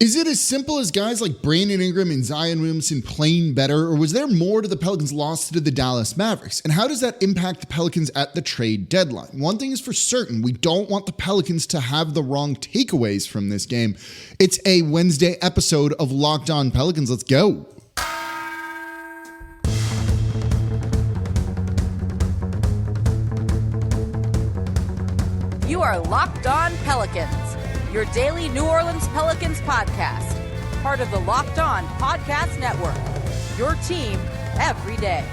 Is it as simple as guys like Brandon Ingram and Zion Williamson playing better, or was there more to the Pelicans' loss to the Dallas Mavericks? And how does that impact the Pelicans at the trade deadline? One thing is for certain, we don't want the Pelicans to have the wrong takeaways from this game. It's a Wednesday episode of Locked On Pelicans. Let's go. You are Locked On Pelicans, your daily New Orleans Pelicans podcast, part of the Locked On Podcast Network, your team every day.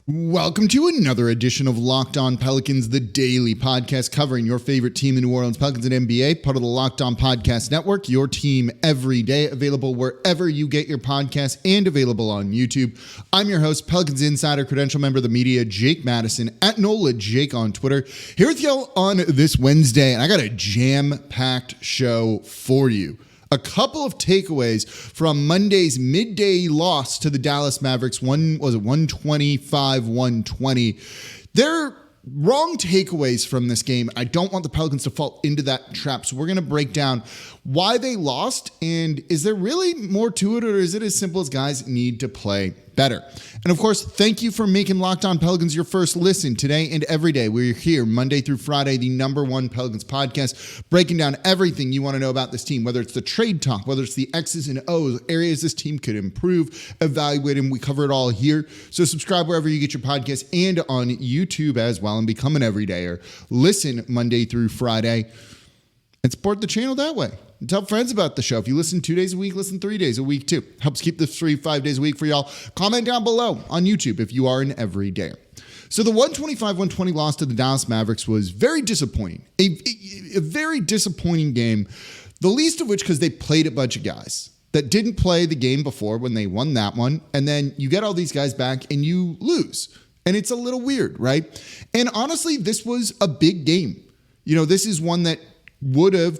Welcome to another edition of Locked On Pelicans, the daily podcast covering your favorite team, the New Orleans Pelicans and NBA, part of the Locked On Podcast Network, your team every day, available wherever you get your podcasts and available on YouTube. I'm your host, Pelicans Insider, credential member of the media, Jake Madison, at NOLA Jake on Twitter, here with y'all on this Wednesday, and I got a jam-packed show for you. A couple of takeaways from Monday's midday loss to the Dallas Mavericks. One was 125-120. They're wrong takeaways from this game. I don't want the Pelicans to fall into that trap. So we're going to break down why they lost, and is there really more to it, or is it as simple as guys need to play better? And of course, thank you for making Locked On Pelicans your first listen today and every day. We're here Monday through Friday, the #1 Pelicans podcast, breaking down everything you want to know about this team, whether it's the trade talk, whether it's the X's and O's, areas this team could improve, evaluate them. We cover it all here. So subscribe wherever you get your podcasts and on YouTube as well, and become an everydayer. Listen Monday through Friday and support the channel that way. And tell friends about the show. If you listen 2 days a week, listen 3 days a week too. Helps keep this free 5 days a week for y'all. Comment down below on YouTube if you are an everydayer. So the 125-120 loss to the Dallas Mavericks was very disappointing. A very disappointing game. The least of which because they played a bunch of guys that didn't play the game before when they won that one. And then you get all these guys back and you lose. And it's a little weird, right? And honestly, this was a big game. You know, this is one that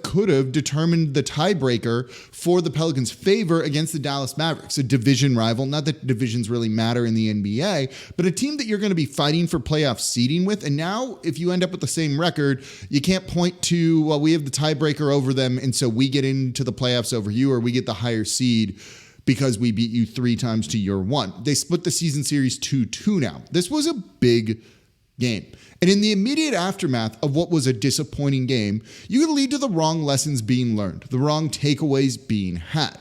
could have determined the tiebreaker for the Pelicans' favor against the Dallas Mavericks, a division rival. Not that divisions really matter in the NBA, but a team that you're going to be fighting for playoff seeding with. And now, if you end up with the same record, you can't point to, well, we have the tiebreaker over them, and so we get into the playoffs over you, or we get the higher seed because we beat you 3 times to your 1. They split the season series 2-2 now. This was a big game. And in the immediate aftermath of what was a disappointing game, you could lead to the wrong lessons being learned, the wrong takeaways being had.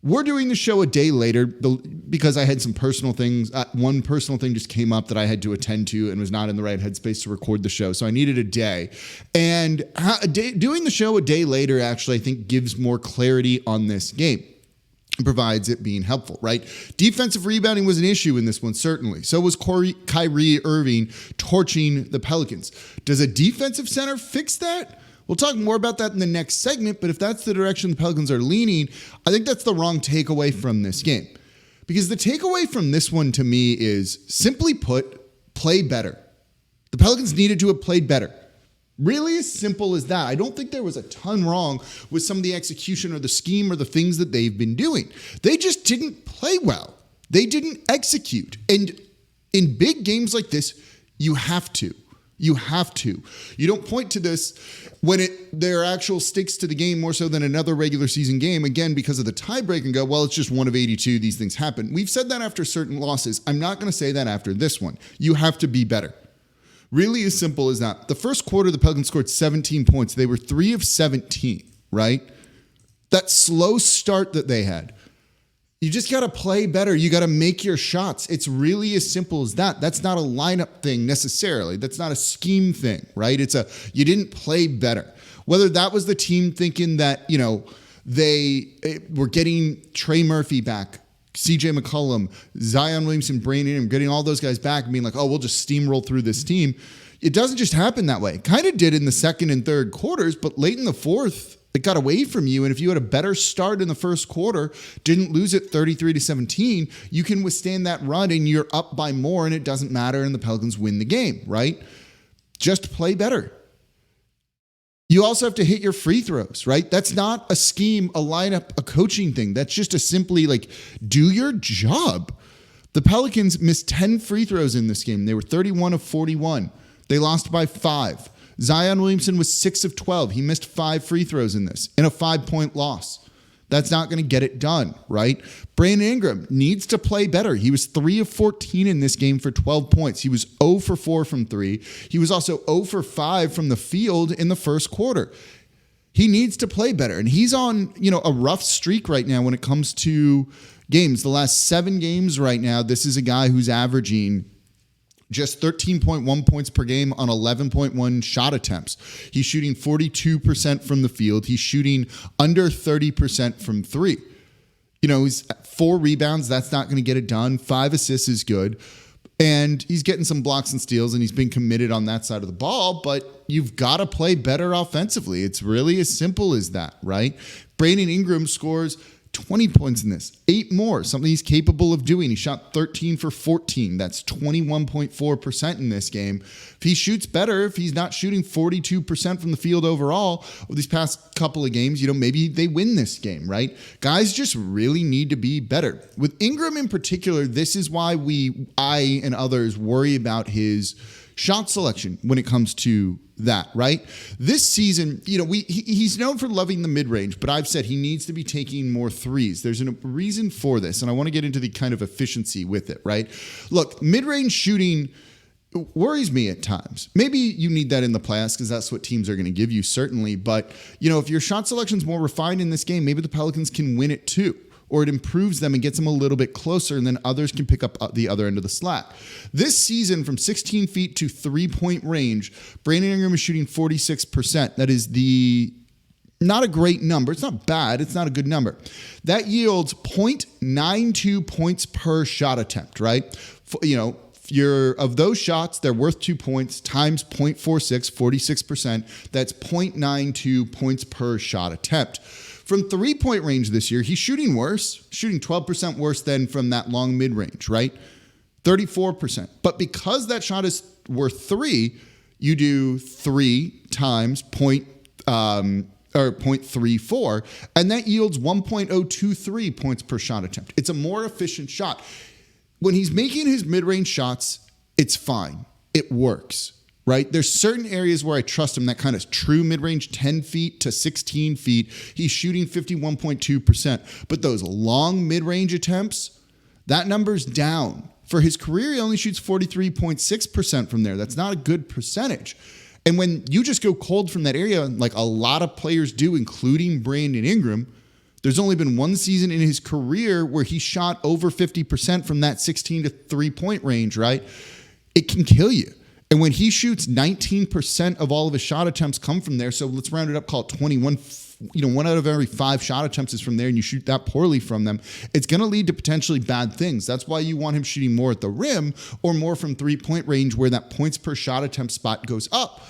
We're doing the show a day later because I had some personal things. One personal thing just came up that I had to attend to and was not in the right headspace to record the show. So I needed a day. And doing the show a day later actually, I think, gives more clarity on this game. Provides it being helpful, right? Defensive rebounding was an issue in this one, certainly. So was Kyrie Irving torching the Pelicans. Does a defensive center fix that? We'll talk more about that in the next segment, but if that's the direction the Pelicans are leaning, I think that's the wrong takeaway from this game. Because the takeaway from this one to me is, simply put, play better. The Pelicans needed to have played better. Really as simple as that. I don't think there was a ton wrong with some of the execution or the scheme or the things that they've been doing. They just didn't play well. They didn't execute. And in big games like this, you have to. You have to. You don't point to this when there are actual stakes to the game more so than another regular season game, again, because of the tiebreak, and go, well, it's just 1 of 82. These things happen. We've said that after certain losses. I'm not going to say that after this one. You have to be better. Really as simple as that. The first quarter, the Pelicans scored 17 points. They were 3 of 17, right? That slow start that they had. You just got to play better. You got to make your shots. It's really as simple as that. That's not a lineup thing necessarily. That's not a scheme thing, right? You didn't play better. Whether that was the team thinking that, you know, they were getting Trey Murphy back, CJ McCollum, Zion Williamson, Brandon Ingram, getting all those guys back and being like, oh, we'll just steamroll through this team. It doesn't just happen that way. It kind of did in the second and third quarters, but late in the fourth, it got away from you. And if you had a better start in the first quarter, didn't lose it 33-17, you can withstand that run and you're up by more and it doesn't matter and the Pelicans win the game, right? Just play better. You also have to hit your free throws, right? That's not a scheme, a lineup, a coaching thing. That's just a simply do your job. The Pelicans missed 10 free throws in this game. They were 31 of 41. They lost by 5. Zion Williamson was 6 of 12. He missed 5 free throws in this, in a 5-point loss. That's not going to get it done, right? Brandon Ingram needs to play better. He was 3 of 14 in this game for 12 points. He was 0 for 4 from 3. He was also 0 for 5 from the field in the first quarter. He needs to play better. And he's on, a rough streak right now when it comes to games. The last 7 games right now, this is a guy who's averaging just 13.1 points per game on 11.1 shot attempts. He's shooting 42% from the field. He's shooting under 30% from 3. He's 4 rebounds. That's not going to get it done. 5 assists is good. And he's getting some blocks and steals, and he's been committed on that side of the ball, but you've got to play better offensively. It's really as simple as that, right? Brandon Ingram scores 20 points in this, 8 more, something he's capable of doing. He shot 13 for 14. That's 21.4% in this game. If he shoots better, if he's not shooting 42% from the field overall over these past couple of games, maybe they win this game, right? Guys just really need to be better. With Ingram in particular, this is why I and others worry about his shot selection when it comes to that, right? This season, he's known for loving the mid-range, but I've said he needs to be taking more threes. There's a reason for this, and I want to get into the kind of efficiency with it, right? Look, mid-range shooting worries me at times. Maybe you need that in the playoffs because that's what teams are going to give you, certainly. But, if your shot selection's more refined in this game, maybe the Pelicans can win it too. Or it improves them and gets them a little bit closer, and then others can pick up the other end of the slack. This season, from 16 feet to 3-point range, Brandon Ingram is shooting 46%. That is not a great number. It's not bad. It's not a good number. That yields 0.92 points per shot attempt, right? Of those shots, they're worth 2 points times 0.46, 46%. That's 0.92 points per shot attempt. From 3-point range this year, he's shooting worse, shooting 12% worse than from that long mid-range, right? 34%. But because that shot is worth 3, you do 3 times 0.34, and that yields 1.023 points per shot attempt. It's a more efficient shot. When he's making his mid-range shots, it's fine. It works. Right? There's certain areas where I trust him, that kind of true mid-range, 10 feet to 16 feet. He's shooting 51.2%. But those long mid-range attempts, that number's down. For his career, he only shoots 43.6% from there. That's not a good percentage. And when you just go cold from that area, like a lot of players do, including Brandon Ingram, there's only been one season in his career where he shot over 50% from that 16 to 3-point range, right? It can kill you. And when he shoots, 19% of all of his shot attempts come from there. So let's round it up, call it 21. 1 out of every 5 shot attempts is from there, and you shoot that poorly from them. It's going to lead to potentially bad things. That's why you want him shooting more at the rim or more from 3-point range where that points per shot attempt spot goes up.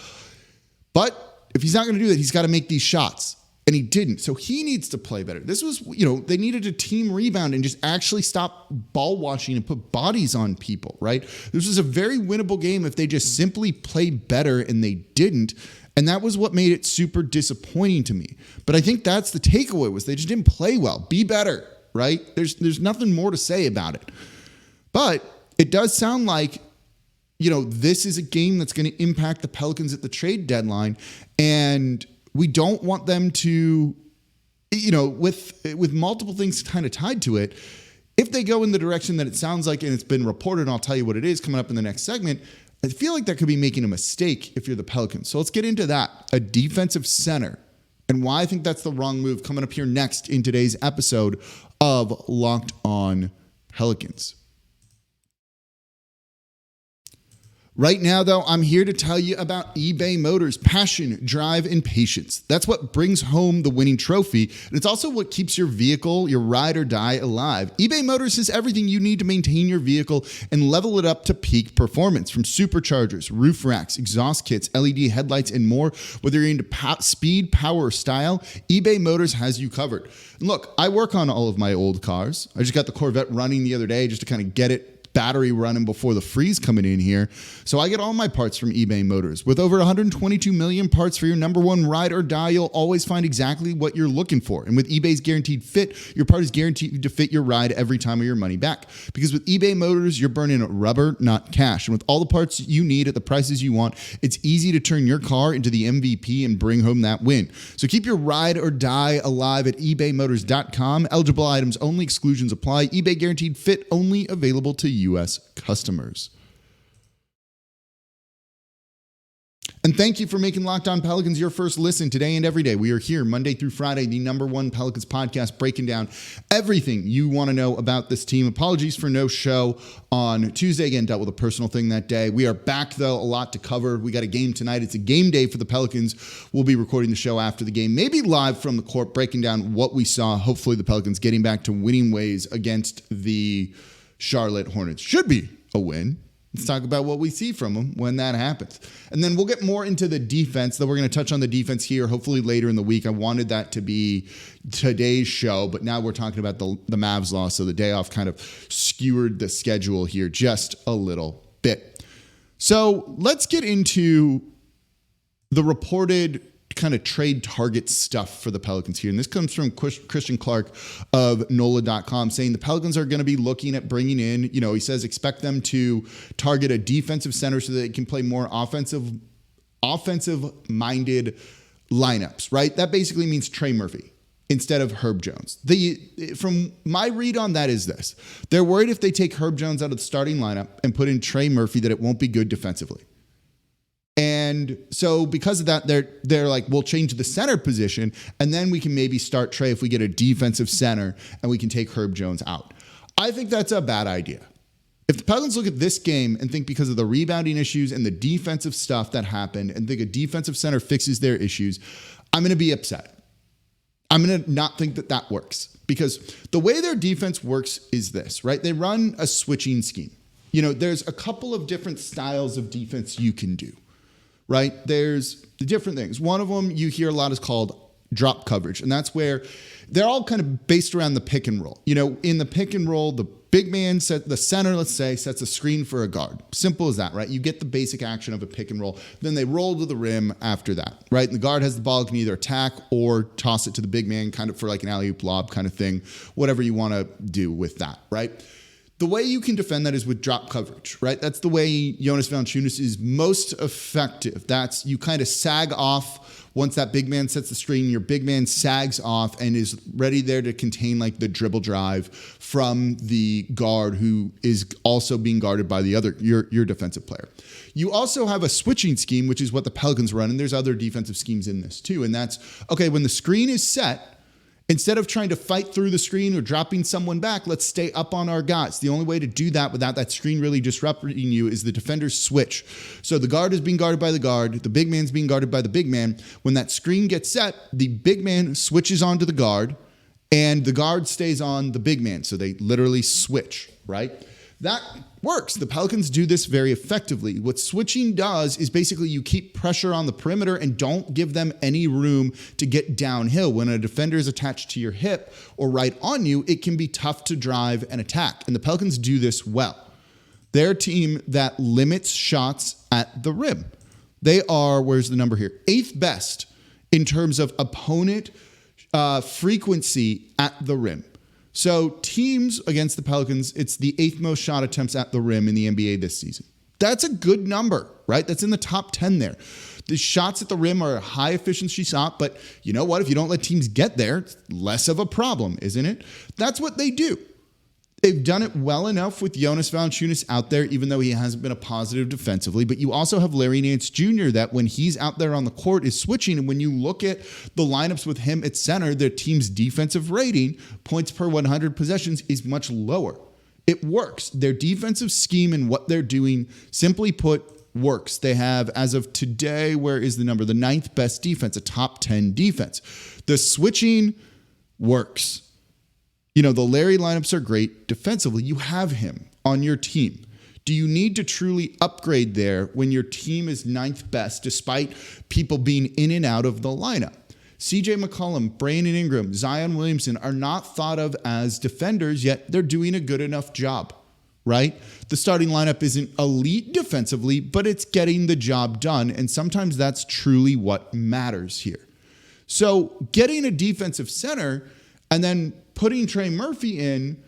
But if he's not going to do that, he's got to make these shots. And he didn't. So he needs to play better. This was, they needed a team rebound and just actually stop ball watching and put bodies on people, right? This was a very winnable game if they just simply played better, and they didn't. And that was what made it super disappointing to me. But I think that's the takeaway, was they just didn't play well. Be better, right? There's nothing more to say about it. But it does sound like, this is a game that's going to impact the Pelicans at the trade deadline. And we don't want them to, with multiple things kind of tied to it, if they go in the direction that it sounds like, and it's been reported, and I'll tell you what it is coming up in the next segment, I feel like that could be making a mistake if you're the Pelicans. So let's get into that. A defensive center, and why I think that's the wrong move, coming up here next in today's episode of Locked On Pelicans. Right now, though, I'm here to tell you about eBay Motors. Passion, drive, and patience. That's what brings home the winning trophy, and it's also what keeps your vehicle, your ride or die, alive. eBay Motors has everything you need to maintain your vehicle and level it up to peak performance, from superchargers, roof racks, exhaust kits, LED headlights, and more. Whether you're into speed, power, or style, eBay Motors has you covered. And look, I work on all of my old cars. I just got the Corvette running the other day just to kind of get it battery running before the freeze coming in here. So I get all my parts from eBay Motors. With over 122 million parts for your number one ride or die, you'll always find exactly what you're looking for. And with eBay's guaranteed fit, your part is guaranteed to fit your ride every time or your money back. Because with eBay Motors, you're burning rubber, not cash. And with all the parts you need at the prices you want, it's easy to turn your car into the MVP and bring home that win. So keep your ride or die alive at ebaymotors.com. Eligible items only, exclusions apply. eBay guaranteed fit only, available to U.S. customers. And thank you for making Locked On Pelicans your first listen today and every day. We are here Monday through Friday, the number one Pelicans podcast, breaking down everything you want to know about this team. Apologies for no show on Tuesday. Again, dealt with a personal thing that day. We are back, though, a lot to cover. We got a game tonight. It's a game day for the Pelicans. We'll be recording the show after the game, maybe live from the court, breaking down what we saw. Hopefully the Pelicans getting back to winning ways against the Charlotte Hornets. Should be a win. Let's talk about what we see from them when that happens. And then we'll get more into the defense, though we're going to touch on the defense here, hopefully later in the week. I wanted that to be today's show, but now we're talking about the Mavs loss, so the day off kind of skewered the schedule here just a little bit. So let's get into the reported kind of trade target stuff for the Pelicans here. And this comes from Christian Clark of NOLA.com, saying the Pelicans are going to be looking at bringing in, he says, expect them to target a defensive center so that they can play more offensive-minded lineups, right? That basically means Trey Murphy instead of Herb Jones. From my read on that is this. They're worried if they take Herb Jones out of the starting lineup and put in Trey Murphy that it won't be good defensively. And so because of that, they're like, we'll change the center position, and then we can maybe start Trey if we get a defensive center, and we can take Herb Jones out. I think that's a bad idea. If the Pelicans look at this game and think because of the rebounding issues and the defensive stuff that happened and think a defensive center fixes their issues, I'm going to be upset. I'm going to not think that that works, because the way their defense works is this, right? They run a switching scheme. There's a couple of different styles of defense you can do. Right? There's the different things. One of them you hear a lot is called drop coverage. And that's where they're all kind of based around the pick and roll. In the pick and roll, the big man, the center, let's say, sets a screen for a guard. Simple as that, right? You get the basic action of a pick and roll. Then they roll to the rim after that, right? And the guard has the ball, can either attack or toss it to the big man, kind of for like an alley-oop lob kind of thing, whatever you want to do with that, right? The way you can defend that is with drop coverage, right? That's the way Jonas Valanciunas is most effective. That's you kind of sag off once that big man sets the screen. Your big man sags off and is ready there to contain like the dribble drive from the guard who is also being guarded by your defensive player. You also have a switching scheme, which is what the Pelicans run, and there's other defensive schemes in this too. And that's, okay, when the screen is set, instead of trying to fight through the screen or dropping someone back, let's stay up on our guys. The only way to do that without that screen really disrupting you is the defenders switch. So the guard is being guarded by the guard. The big man's being guarded by the big man. When that screen gets set, the big man switches onto the guard and the guard stays on the big man. So they literally switch, right? That works. The Pelicans do this very effectively. What switching does is basically you keep pressure on the perimeter and don't give them any room to get downhill. When a defender is attached to your hip or right on you, it can be tough to drive and attack. And the Pelicans do this well. They're a team that limits shots at the rim. They are, where's the number here? 8th best in terms of opponent frequency at the rim. So teams against the Pelicans, it's the 8th most shot attempts at the rim in the NBA this season. That's a good number, right? That's in the top 10 there. The shots at the rim are a high efficiency shot, but you know what? If you don't let teams get there, it's less of a problem, isn't it? That's what they do. They've done it well enough with Jonas Valanciunas out there, even though he hasn't been a positive defensively. But you also have Larry Nance Jr. that when he's out there on the court is switching. And when you look at the lineups with him at center, their team's defensive rating, points per 100 possessions, is much lower. It works. Their defensive scheme and what they're doing, simply put, works. They have, as of today, where is the number? The 9th best defense, a top 10 defense. The switching works. The Larry lineups are great defensively. You have him on your team. Do you need to truly upgrade there when your team is 9th best, despite people being in and out of the lineup? CJ McCollum, Brandon Ingram, Zion Williamson are not thought of as defenders, yet they're doing a good enough job, right? The starting lineup isn't elite defensively, but it's getting the job done. And sometimes that's truly what matters here. So getting a defensive center and then putting Trey Murphy in,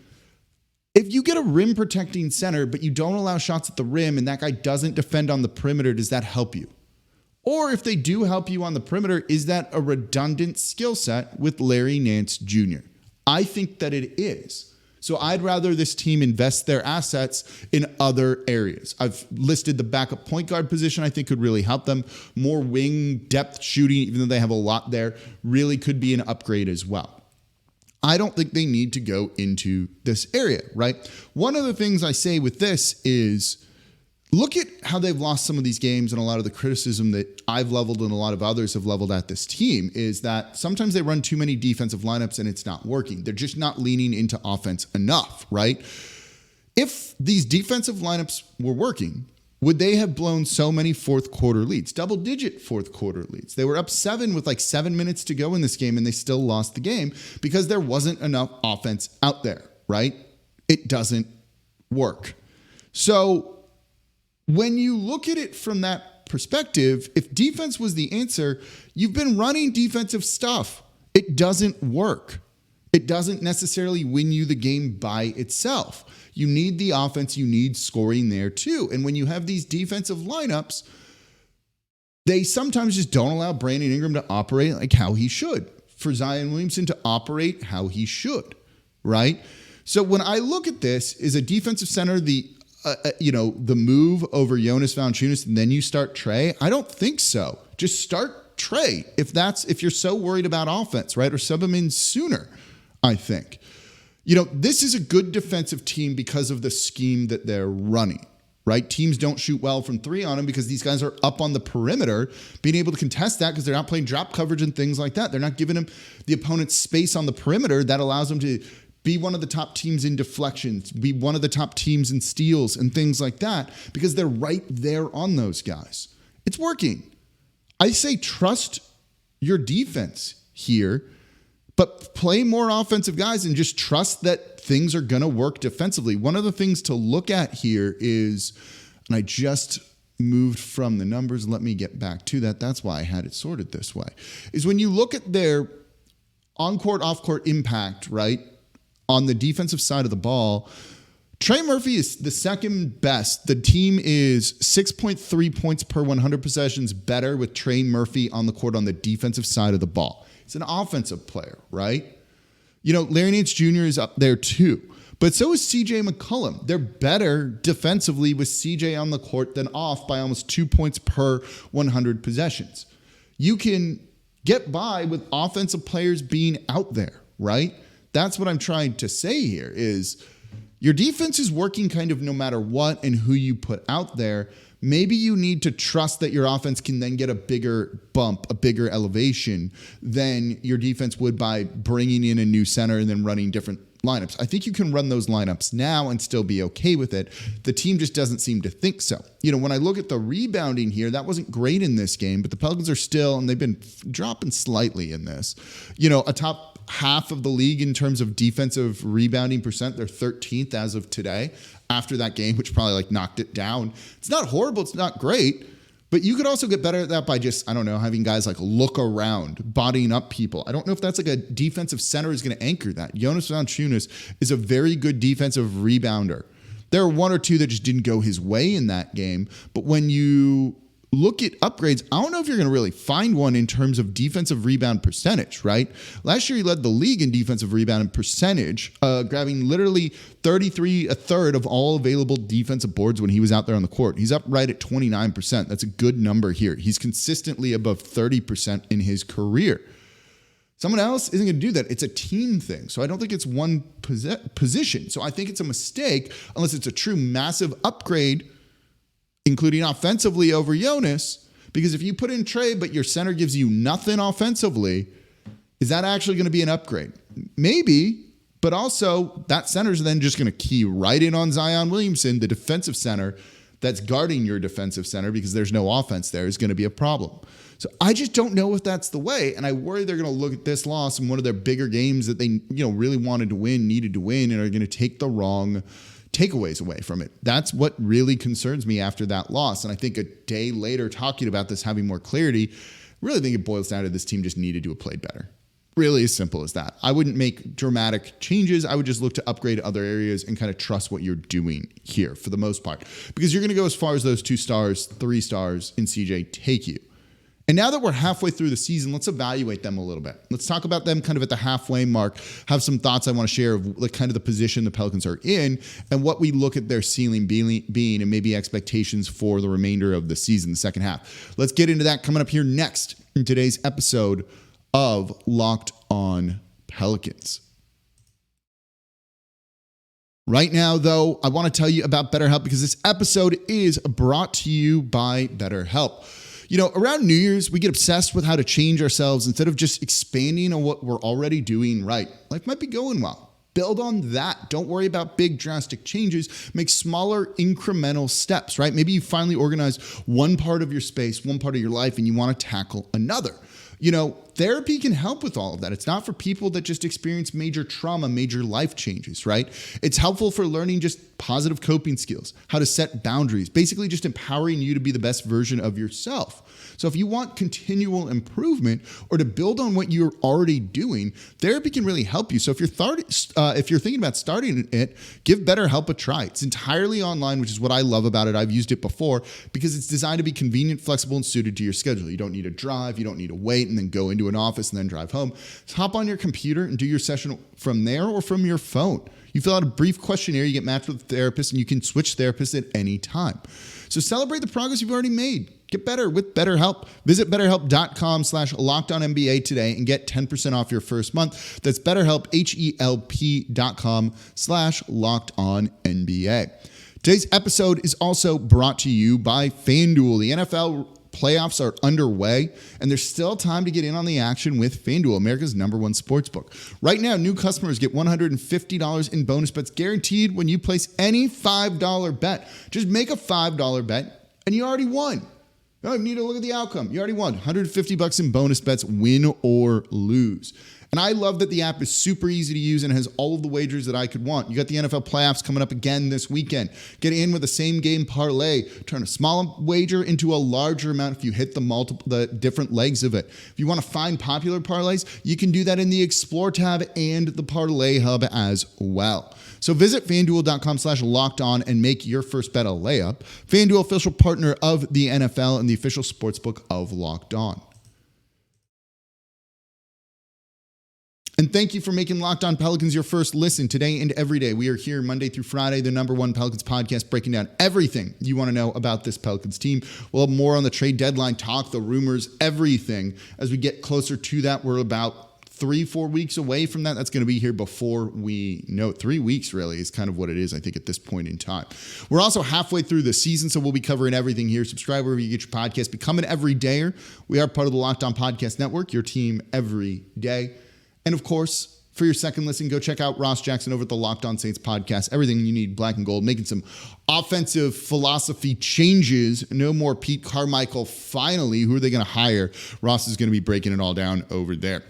if you get a rim protecting center, but you don't allow shots at the rim and that guy doesn't defend on the perimeter, does that help you? Or if they do help you on the perimeter, is that a redundant skill set with Larry Nance Jr.? I think that it is. So I'd rather this team invest their assets in other areas. I've listed the backup point guard position I think could really help them. More wing depth shooting, even though they have a lot there, really could be an upgrade as well. I don't think they need to go into this area, right? One of the things I say with this is look at how they've lost some of these games, and a lot of the criticism that I've leveled and a lot of others have leveled at this team is that sometimes they run too many defensive lineups and it's not working. They're just not leaning into offense enough, right? If these defensive lineups were working, would they have blown so many fourth quarter leads, double-digit fourth quarter leads? They were up 7 with like 7 minutes to go in this game, and they still lost the game because there wasn't enough offense out there, right? It doesn't work. So when you look at it from that perspective, if defense was the answer, you've been running defensive stuff. It doesn't work. It doesn't necessarily win you the game by itself. You need the offense. You need scoring there too. And when you have these defensive lineups, they sometimes just don't allow Brandon Ingram to operate like how he should, for Zion Williamson to operate how he should, right? So when I look at this, is a defensive center the move over Jonas Valanciunas and then you start Trey? I don't think so. Just start Trey if you're so worried about offense, right? Or sub him in sooner, I think. This is a good defensive team because of the scheme that they're running, right? Teams don't shoot well from three on them because these guys are up on the perimeter, being able to contest that because they're not playing drop coverage and things like that. They're not giving them the opponent's space on the perimeter that allows them to be one of the top teams in deflections, be one of the top teams in steals and things like that because they're right there on those guys. It's working. I say trust your defense here, but play more offensive guys and just trust that things are going to work defensively. One of the things to look at here is, and I just moved from the numbers, let me get back to that. That's why I had it sorted this way, is when you look at their on-court, off-court impact, right? On the defensive side of the ball, Trey Murphy is the second best. The team is 6.3 points per 100 possessions better with Trey Murphy on the court on the defensive side of the ball. He's an offensive player, right? Larry Nance Jr. is up there too. But so is CJ McCollum. They're better defensively with CJ on the court than off by almost 2 points per 100 possessions. You can get by with offensive players being out there, right? That's what I'm trying to say here is your defense is working kind of no matter what and who you put out there. Maybe you need to trust that your offense can then get a bigger bump, a bigger elevation than your defense would by bringing in a new center and then running different lineups. I think you can run those lineups now and still be okay with it. The team just doesn't seem to think so. When I look at the rebounding here, that wasn't great in this game, but the Pelicans are still, and they've been dropping slightly in this, a top half of the league in terms of defensive rebounding percent. They're 13th as of today after that game, which probably knocked it down. It's not horrible. It's not great, but you could also get better at that by just, having guys look around, bodying up people. I don't know if that's a defensive center is going to anchor that. Jonas Valanciunas is a very good defensive rebounder. There are one or two that just didn't go his way in that game, but when you look at upgrades, I don't know if you're going to really find one in terms of defensive rebound percentage, right? Last year, he led the league in defensive rebound percentage, grabbing literally 33, a third of all available defensive boards when he was out there on the court. He's up right at 29%. That's a good number here. He's consistently above 30% in his career. Someone else isn't going to do that. It's a team thing. So I don't think it's one position. So I think it's a mistake unless it's a true massive upgrade, including offensively over Jonas, because if you put in Trey, but your center gives you nothing offensively, is that actually going to be an upgrade? Maybe, but also that center's then just going to key right in on Zion Williamson, the defensive center that's guarding your defensive center because there's no offense there is going to be a problem. So I just don't know if that's the way, and I worry they're going to look at this loss in one of their bigger games that they really wanted to win, needed to win, and are going to take the wrong takeaways away from it. That's what really concerns me after that loss. And I think a day later talking about this, having more clarity, really think it boils down to this team just needed to have played better. Really as simple as that. I wouldn't make dramatic changes. I would just look to upgrade other areas and kind of trust what you're doing here for the most part, because you're going to go as far as those 2 stars, 3 stars in CJ take you. And now that we're halfway through the season, let's evaluate them a little bit. Let's talk about them kind of at the halfway mark, have some thoughts I want to share of like kind of the position the Pelicans are in and what we look at their ceiling being and maybe expectations for the remainder of the season, the second half. Let's get into that coming up here next in today's episode of Locked On Pelicans. Right now, though, I want to tell you about BetterHelp because this episode is brought to you by BetterHelp. You know, around New Year's, we get obsessed with how to change ourselves instead of just expanding on what we're already doing right. Life might be going well. Build on that. Don't worry about big drastic changes. Make smaller incremental steps, right? Maybe you finally organize one part of your space, one part of your life, and you want to tackle another. You know, therapy can help with all of that. It's not for people that just experience major trauma, major life changes, right? It's helpful for learning just positive coping skills, how to set boundaries, basically just empowering you to be the best version of yourself. So if you want continual improvement or to build on what you're already doing, therapy can really help you. So if you're thinking about starting it, give BetterHelp a try. It's entirely online, which is what I love about it. I've used it before because it's designed to be convenient, flexible, and suited to your schedule. You don't need to drive, you don't need to wait and then go into an office and then drive home. Just hop on your computer and do your session from there or from your phone. You fill out a brief questionnaire, you get matched with a therapist, and you can switch therapists at any time. So celebrate the progress you've already made. Get better with BetterHelp. Visit BetterHelp.com/LockedOnNBA today and get 10% off your first month. That's BetterHelp, HELP.com/LockedOnNBA. Today's episode is also brought to you by FanDuel. The NFL playoffs are underway, and there's still time to get in on the action with FanDuel, America's #1 sportsbook. Right now, new customers get $150 in bonus bets guaranteed when you place any $5 bet. Just make a $5 bet, and you already won. You don't even need to look at the outcome. You already won. $150 in bonus bets, win or lose. And I love that the app is super easy to use and has all of the wagers that I could want. You got the NFL playoffs coming up again this weekend. Get in with a same game parlay. Turn a small wager into a larger amount if you hit the different legs of it. If you want to find popular parlays, you can do that in the Explore tab and the Parlay Hub as well. So visit FanDuel.com/LockedOn and make your first bet a layup. FanDuel, official partner of the NFL and the official sportsbook of Locked On. And thank you for making Locked On Pelicans your first listen today and every day. We are here Monday through Friday, the #1 Pelicans podcast, breaking down everything you want to know about this Pelicans team. We'll have more on the trade deadline talk, the rumors, everything. As we get closer to that, we're about 3-4 weeks away from that. That's going to be here before we know it. 3 weeks really is kind of what it is, I think, at this point in time. We're also halfway through the season, so we'll be covering everything here. Subscribe wherever you get your podcast. Become an everydayer. We are part of the Locked On Podcast Network, your team every day. And of course, for your second listen, go check out Ross Jackson over at the Locked On Saints podcast. Everything you need, black and gold, making some offensive philosophy changes. No more Pete Carmichael. Finally, who are they going to hire? Ross is going to be breaking it all down over there.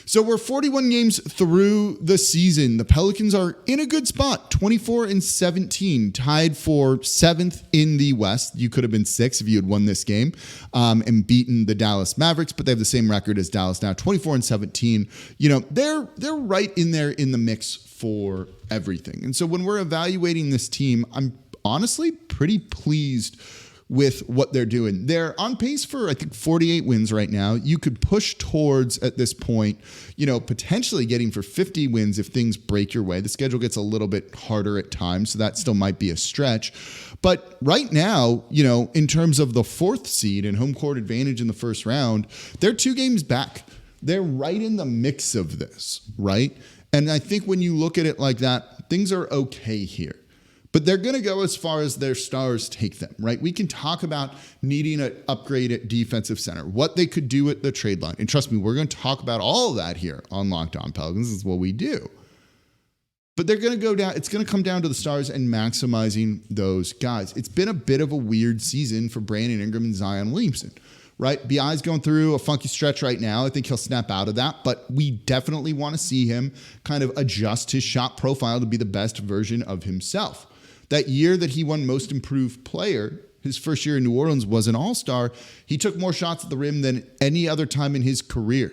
So we're 41 games through the season. The Pelicans are in a good spot, 24-17, tied for 7th in the West. You could have been 6th if you had won this game and beaten the Dallas Mavericks, but they have the same record as Dallas now, 24-17. You know, they're right in there in the mix for everything. And so when we're evaluating this team, I'm honestly pretty pleased with what they're doing. They're on pace for, I think, 48 wins right now. You could push towards, at this point, you know, potentially getting for 50 wins if things break your way. The schedule gets a little bit harder at times, so that still might be a stretch. But right now, you know, in terms of the 4th seed and home court advantage in the first round, they're 2 games back. They're right in the mix of this, right? And I think when you look at it like that, things are okay here. But they're going to go as far as their stars take them, right? We can talk about needing an upgrade at defensive center, what they could do at the trade line. And trust me, we're going to talk about all of that here on Locked On Pelicans. This is what we do. But they're going to go down. It's going to come down to the stars and maximizing those guys. It's been a bit of a weird season for Brandon Ingram and Zion Williamson, right? BI's going through a funky stretch right now. I think he'll snap out of that, but we definitely want to see him kind of adjust his shot profile to be the best version of himself. That year that he won Most Improved Player, his first year in New Orleans, was an all-star. He took more shots at the rim than any other time in his career.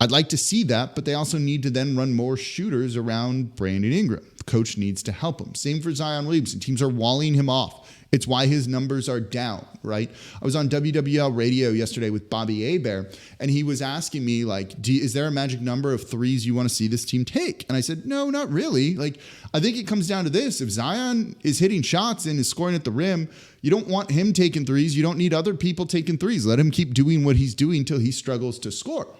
I'd like to see that, but they also need to then run more shooters around Brandon Ingram. The coach needs to help him. Same for Zion Williamson. Teams are walling him off. It's why his numbers are down, right? I was on WWL radio yesterday with Bobby Hebert, and he was asking me, like, is there a magic number of threes you want to see this team take? And I said, no, not really. Like, I think it comes down to this. If Zion is hitting shots and is scoring at the rim, you don't want him taking threes. You don't need other people taking threes. Let him keep doing what he's doing till he struggles to score.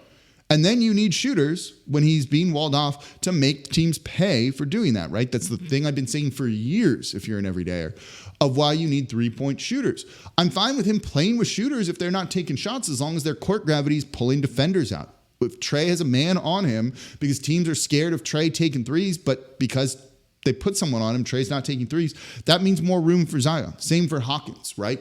And then you need shooters when he's being walled off to make teams pay for doing that, right? That's the thing I've been saying for years, if you're an everydayer, of why you need three-point shooters. I'm fine with him playing with shooters if they're not taking shots, as long as their court gravity is pulling defenders out. If Trey has a man on him because teams are scared of Trey taking threes, but because they put someone on him, Trey's not taking threes, that means more room for Zion. Same for Hawkins, right?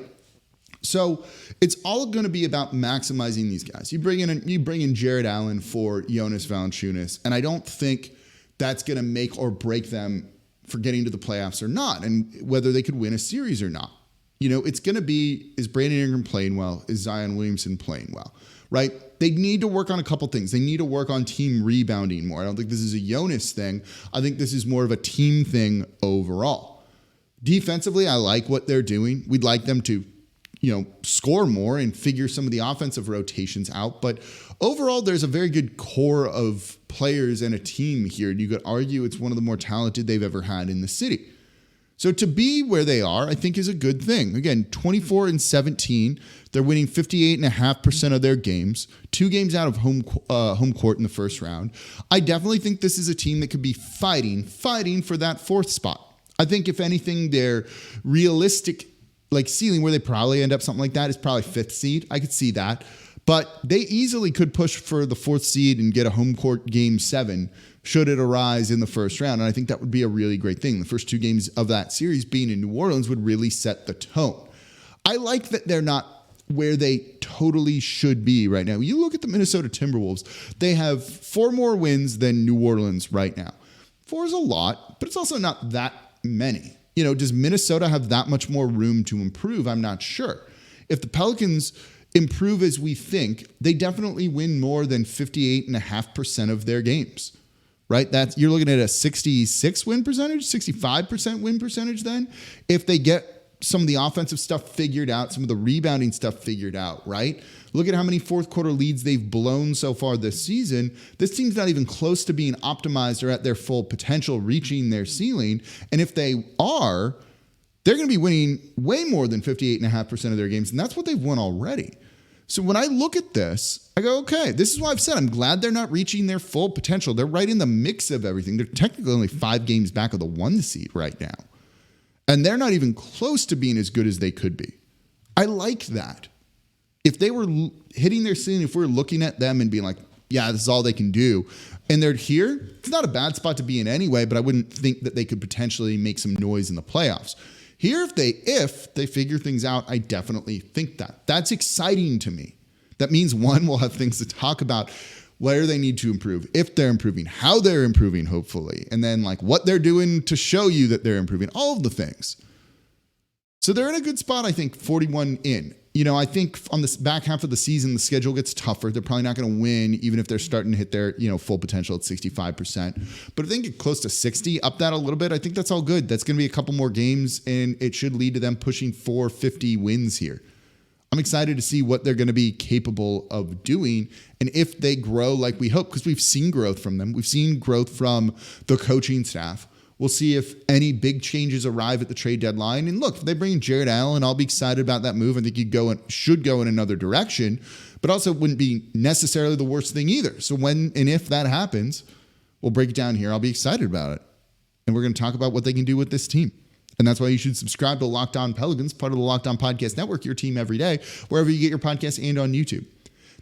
So it's all going to be about maximizing these guys. You bring in Jared Allen for Jonas Valanciunas, and I don't think that's going to make or break them for getting to the playoffs or not, and whether they could win a series or not. You know, it's going to be, is Brandon Ingram playing well? Is Zion Williamson playing well? Right? They need to work on a couple things. They need to work on team rebounding more. I don't think this is a Jonas thing. I think this is more of a team thing overall. Defensively, I like what they're doing. We'd like them to, score more and figure some of the offensive rotations out. But overall, there's a very good core of players and a team here. And you could argue it's one of the more talented they've ever had in the city. So to be where they are, I think is a good thing. Again, 24-17. They're winning 58.5% of their games, 2 games out of home court in the first round. I definitely think this is a team that could be fighting for that 4th spot. I think if anything, their realistic ceiling where they probably end up something like that is probably 5th seed. I could see that. But they easily could push for the 4th seed and get a home court game 7 should it arise in the first round. And I think that would be a really great thing. The first 2 games of that series being in New Orleans would really set the tone. I like that they're not where they totally should be right now. You look at the Minnesota Timberwolves, they have 4 more wins than New Orleans right now. 4 is a lot, but it's also not that many. Does Minnesota have that much more room to improve? I'm not sure. If the Pelicans improve as we think, they definitely win more than 58.5% of their games, right? You're looking at a 66 win percentage, 65% win percentage then. If they get some of the offensive stuff figured out, some of the rebounding stuff figured out, right? Look at how many 4th quarter leads they've blown so far this season. This team's not even close to being optimized or at their full potential, reaching their ceiling. And if they are, they're going to be winning way more than 58.5% of their games. And that's what they've won already. So when I look at this, I go, okay, this is why I've said I'm glad they're not reaching their full potential. They're right in the mix of everything. They're technically only 5 games back of the 1 seed right now. And they're not even close to being as good as they could be. I like that. If they were hitting their ceiling, if we're looking at them and being like, yeah, this is all they can do, and they're here, it's not a bad spot to be in anyway, but I wouldn't think that they could potentially make some noise in the playoffs. Here, if they figure things out, I definitely think that. That's exciting to me. That means, one, we'll have things to talk about, where they need to improve, if they're improving, how they're improving, hopefully, and then what they're doing to show you that they're improving, all of the things. So they're in a good spot, I think, 41 in. I think on the back half of the season, the schedule gets tougher. They're probably not going to win, even if they're starting to hit their, full potential at 65%. But if they can get close to 60, up that a little bit, I think that's all good. That's going to be a couple more games, and it should lead to them pushing 450 wins here. I'm excited to see what they're going to be capable of doing, and if they grow like we hope, because we've seen growth from them. We've seen growth from the coaching staff. We'll see if any big changes arrive at the trade deadline. And look, if they bring Jared Allen, I'll be excited about that move. I think should go in another direction, but also wouldn't be necessarily the worst thing either. So when and if that happens, we'll break it down here. I'll be excited about it. And we're going to talk about what they can do with this team. And that's why you should subscribe to Locked On Pelicans, part of the Locked On Podcast Network, your team every day, wherever you get your podcasts and on YouTube.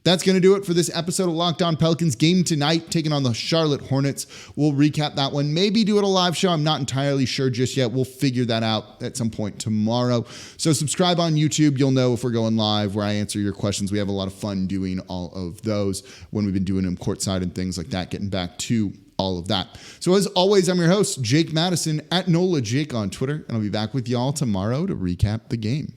That's going to do it for this episode of Locked On Pelicans. Game tonight, taking on the Charlotte Hornets. We'll recap that one. Maybe do it a live show. I'm not entirely sure just yet. We'll figure that out at some point tomorrow. So subscribe on YouTube. You'll know if we're going live, where I answer your questions. We have a lot of fun doing all of those when we've been doing them courtside and things like that, getting back to all of that. So as always, I'm your host, Jake Madison, at NOLA Jake on Twitter, and I'll be back with y'all tomorrow to recap the game.